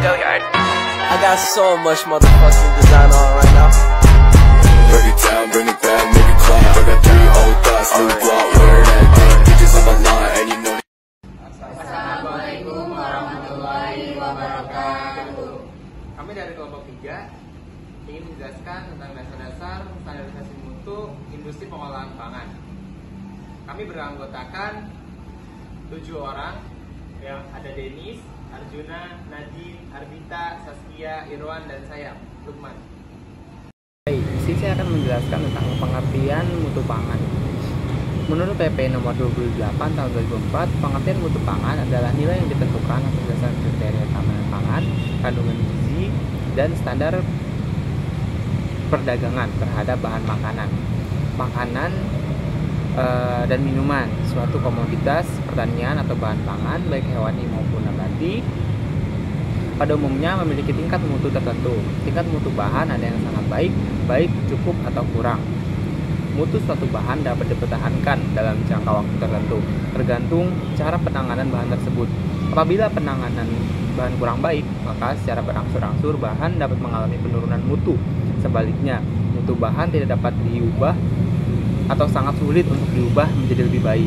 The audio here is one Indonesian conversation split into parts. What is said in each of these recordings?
Go Yard. I got so much motherfucking design on right now. Break it down, bring it back, make it clap. I got 3 old thoughts, new block, where that thing. Bitches on my line, and you know. Assalamualaikum warahmatullahi wabarakatuh. Kami dari kelompok 3 ingin menjelaskan tentang dasar-dasar standarisasi mutu industri pengolahan pangan. Kami beranggotakan 7 orang, yang ada Denis, Arjuna, Najib, Ardita, Saskia, Irwan, dan saya, Lukman. Baik, di sini saya akan menjelaskan tentang pengertian mutu pangan. Menurut PP nomor 28 tahun 2004, pengertian mutu pangan adalah nilai yang ditentukan atas dasar kriteria keamanan pangan, kandungan gizi, dan standar perdagangan terhadap bahan makanan, dan minuman, suatu komoditas pertanian atau bahan pangan baik hewani maupun nabati, pada umumnya memiliki tingkat mutu tertentu. Tingkat mutu bahan ada yang sangat baik, cukup, atau kurang. Mutu suatu bahan dapat dipertahankan dalam jangka waktu tertentu, tergantung cara penanganan bahan tersebut. Apabila penanganan bahan kurang baik, maka secara berangsur-angsur bahan dapat mengalami penurunan mutu. Sebaliknya, mutu bahan tidak dapat diubah atau sangat sulit untuk diubah menjadi lebih baik.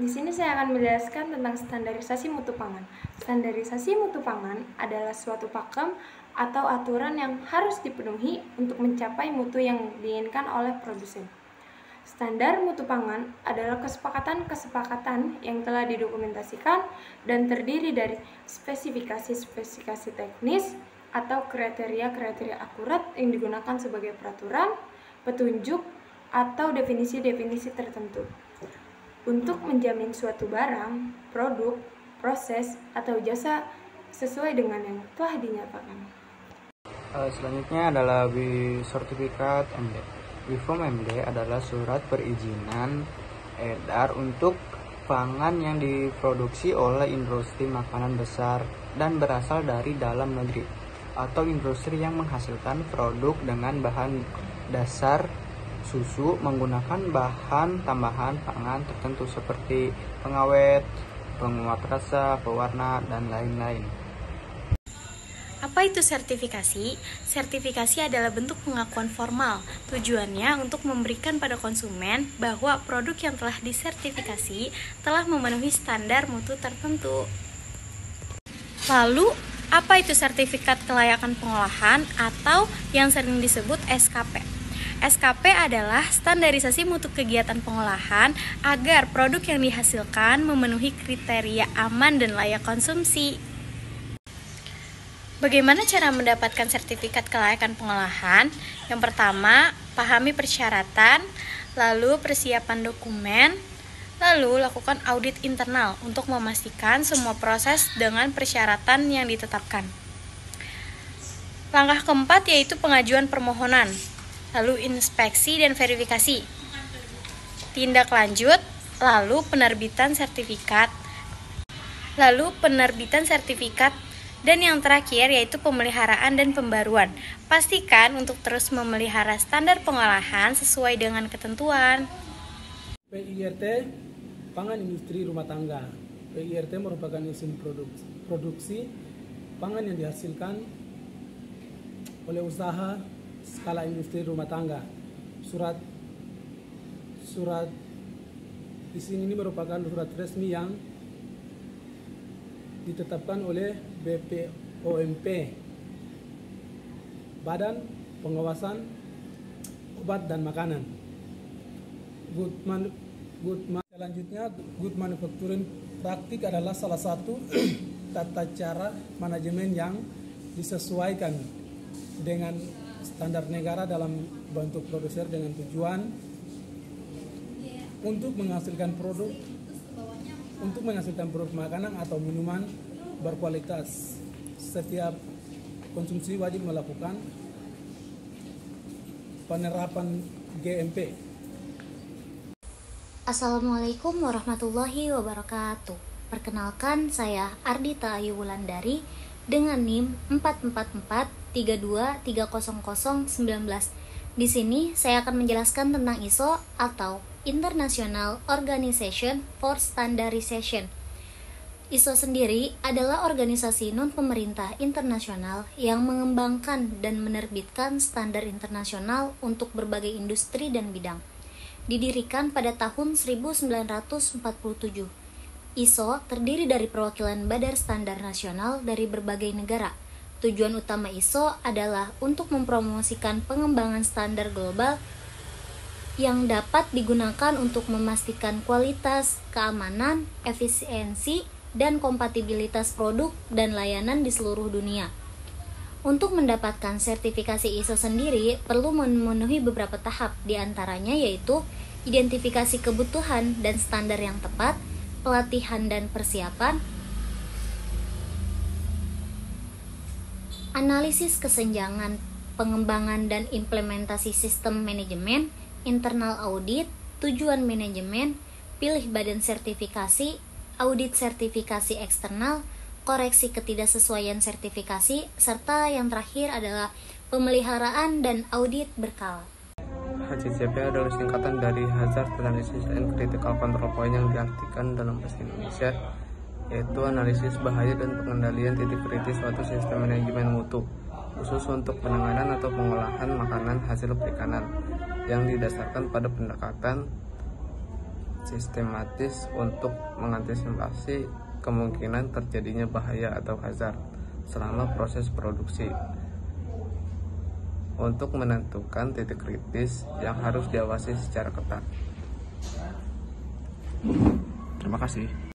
Di sini saya akan menjelaskan tentang standarisasi mutu pangan. Standarisasi mutu pangan adalah suatu pakem atau aturan yang harus dipenuhi untuk mencapai mutu yang diinginkan oleh produsen. Standar mutu pangan adalah kesepakatan yang telah didokumentasikan dan terdiri dari spesifikasi teknis atau kriteria akurat yang digunakan sebagai peraturan, petunjuk, atau definisi tertentu untuk menjamin suatu barang, produk, proses, atau jasa sesuai dengan yang telah dinyatakan. Selanjutnya adalah sertifikat MD. Form MD adalah surat perizinan edar untuk pangan yang diproduksi oleh industri makanan besar dan berasal dari dalam negeri, atau industri yang menghasilkan produk dengan bahan dasar susu menggunakan bahan tambahan pangan tertentu seperti pengawet, penguat rasa, pewarna, dan lain-lain. Apa itu sertifikasi? Sertifikasi adalah bentuk pengakuan formal. Tujuannya untuk memberikan pada konsumen bahwa produk yang telah disertifikasi telah memenuhi standar mutu tertentu. Lalu, apa itu sertifikat kelayakan pengolahan atau yang sering disebut SKP? SKP adalah standarisasi mutu kegiatan pengolahan agar produk yang dihasilkan memenuhi kriteria aman dan layak konsumsi. Bagaimana cara mendapatkan sertifikat kelayakan pengolahan? Yang pertama, pahami persyaratan, lalu persiapan dokumen, lalu lakukan audit internal untuk memastikan semua proses dengan persyaratan yang ditetapkan. Langkah keempat yaitu pengajuan permohonan, lalu inspeksi dan verifikasi. Tindak lanjut, lalu penerbitan sertifikat, dan yang terakhir yaitu pemeliharaan dan pembaruan. Pastikan untuk terus memelihara standar pengolahan sesuai dengan ketentuan. PIRT, pangan industri rumah tangga. PIRT merupakan izin produksi pangan yang dihasilkan oleh usaha skala industri rumah tangga. Surat izin ini merupakan surat resmi yang ditetapkan oleh BPOMP, Badan Pengawasan Obat dan Makanan. Selanjutnya, good manufacturing praktik adalah salah satu tata cara manajemen yang disesuaikan dengan standar negara dalam bentuk produser dengan tujuan untuk menghasilkan produk makanan atau minuman berkualitas. Setiap konsumsi wajib melakukan penerapan GMP. Assalamualaikum warahmatullahi wabarakatuh. Perkenalkan, saya Ardita Ayu Wulandari dengan NIM 44432300019. Di sini saya akan menjelaskan tentang ISO atau International Organization for Standardization. ISO sendiri adalah organisasi non-pemerintah internasional yang mengembangkan dan menerbitkan standar internasional untuk berbagai industri dan bidang. Didirikan pada tahun 1947, ISO terdiri dari perwakilan badan standar nasional dari berbagai negara. Tujuan utama ISO adalah untuk mempromosikan pengembangan standar global yang dapat digunakan untuk memastikan kualitas, keamanan, efisiensi, dan kompatibilitas produk dan layanan di seluruh dunia. Untuk mendapatkan sertifikasi ISO sendiri perlu memenuhi beberapa tahap, diantaranya yaitu identifikasi kebutuhan dan standar yang tepat, pelatihan dan persiapan, analisis kesenjangan, pengembangan dan implementasi sistem manajemen, internal audit, tujuan manajemen, pilih badan sertifikasi, audit sertifikasi eksternal, koreksi ketidaksesuaian sertifikasi, serta yang terakhir adalah pemeliharaan dan audit berkala. HCCP adalah singkatan dari Hazard Analysis and Critical Control Point yang diartikan dalam bahasa Indonesia, yaitu analisis bahaya dan pengendalian titik kritis suatu sistem manajemen mutu, khusus untuk penanganan atau pengolahan makanan hasil perikanan, yang didasarkan pada pendekatan sistematis untuk mengantisipasi kemungkinan terjadinya bahaya atau hazard selama proses produksi, untuk menentukan titik kritis yang harus diawasi secara ketat. Terima kasih.